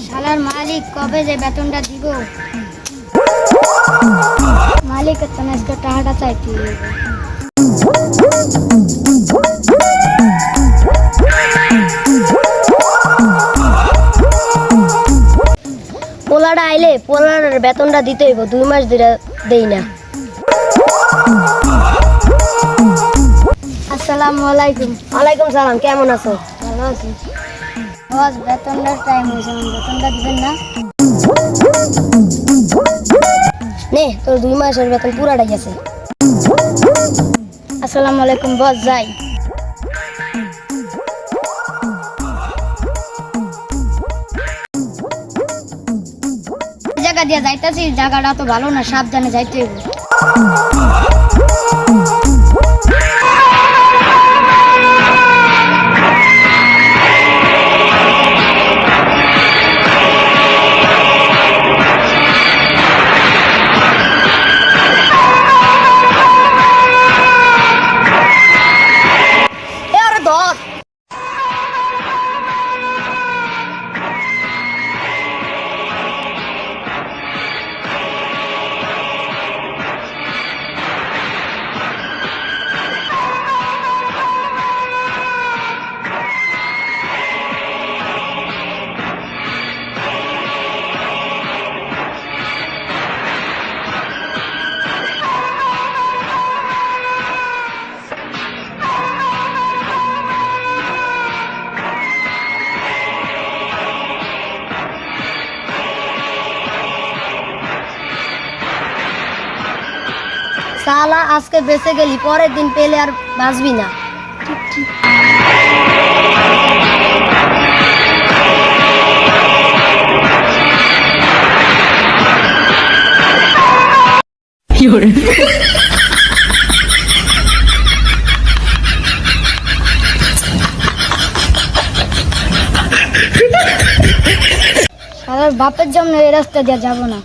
শালার মালিক কবে যে বেতনটা দিব? মালিকের তো আজকে টাকাটা চাইতে হবে। পোলাটা আইলে পোলার বেতনটা দিতে হইব, 2 মাস ধরে দেই না। আসসালামু আলাইকুম। ওয়ালাইকুম সালাম, কেমন আছো? ভালো আছি। বস, বেতনটার টাইম হয়েছে, বেতনটা দিবেন না? নে, তোর 2 মাসের বেতন পুরাটাই গেছে। আসসালামু আলাইকুম বস, যাই। জায়গা দিয়ে যাইতাছি, জায়গাটা তো ভালো না, সাবধানে যাইতে হইব। সালা, আজকে বেঁচে গেলি, পরের দিন পেলে আর বাঁচবি না। বাপের জন্য এই রাস্তা দিয়ে যাবো না।